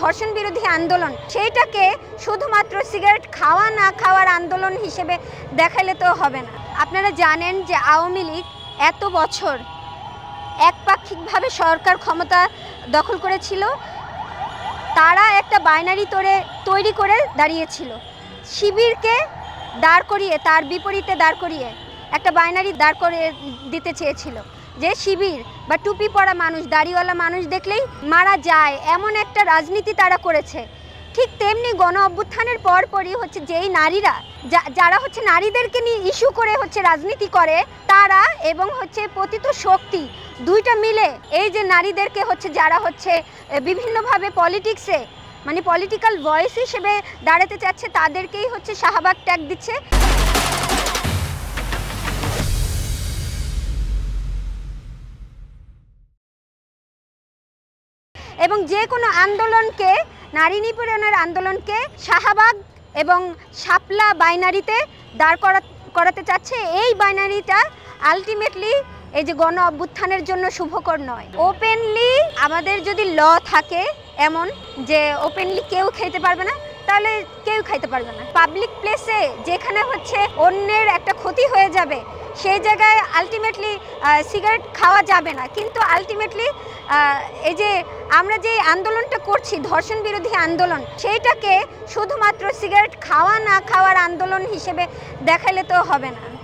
ধর্ষণ বিরোধী আন্দোলন, সেইটাকে শুধুমাত্র সিগারেট খাওয়া না খাওয়ার আন্দোলন হিসেবে দেখালে তো হবে না। আপনারা জানেন যে আওয়ামী লীগ এত বছর একপাক্ষিকভাবে সরকার ক্ষমতা দখল করেছিল। তারা একটা বাইনারি তৈরি করে দাঁড়িয়েছিল। শিবিরকে দাঁড় করিয়ে, তার বিপরীতে দাঁড় করিয়ে একটা বাইনারি দাঁড় করে দিতে চেয়েছিল যে শিবির বা টুপি পরা মানুষ, দাড়িওয়ালা মানুষ দেখলেই মারা যায়, এমন একটা রাজনীতি তারা করেছে। ঠিক তেমনি গণ অভ্যুত্থানের পরপরই হচ্ছে যেই নারীরা যারা হচ্ছে নারীদেরকে নিয়ে ইস্যু করে হচ্ছে রাজনীতি করে, তারা এবং হচ্ছে পতিত শক্তি দুইটা মিলে এই যে নারীদেরকে হচ্ছে যারা হচ্ছে বিভিন্নভাবে পলিটিক্সে মানে পলিটিক্যাল ভয়েস হিসেবে দাঁড়াতে চাচ্ছে, তাদেরকেই হচ্ছে শাহবাগ ট্যাগ দিচ্ছে। এবং যে কোনো আন্দোলনকে, নারী নিপীড়নের আন্দোলনকে শাহবাগ এবং শাপলা বাইনারিতে দাঁড় করাতে চাচ্ছে। এই বাইনারিটা আলটিমেটলি এই যে গণ অভ্যুত্থানের জন্য শুভকর নয়। ওপেনলি আমাদের যদি ল থাকে এমন যে ওপেনলি কেউ খেতে পারবে না, তাহলে কেউ খাইতে পারবে না। পাবলিক প্লেসে যেখানে হচ্ছে অন্যের একটা ক্ষতি হয়ে যাবে, সেই জায়গায় আলটিমেটলি সিগারেট খাওয়া যাবে না। কিন্তু আলটিমেটলি এই যে আমরা যে আন্দোলনটা করছি, ধর্ষণ বিরোধী আন্দোলন, সেইটাকে শুধুমাত্র সিগারেট খাওয়া না খাওয়ার আন্দোলন হিসেবে দেখালে তো হবে না।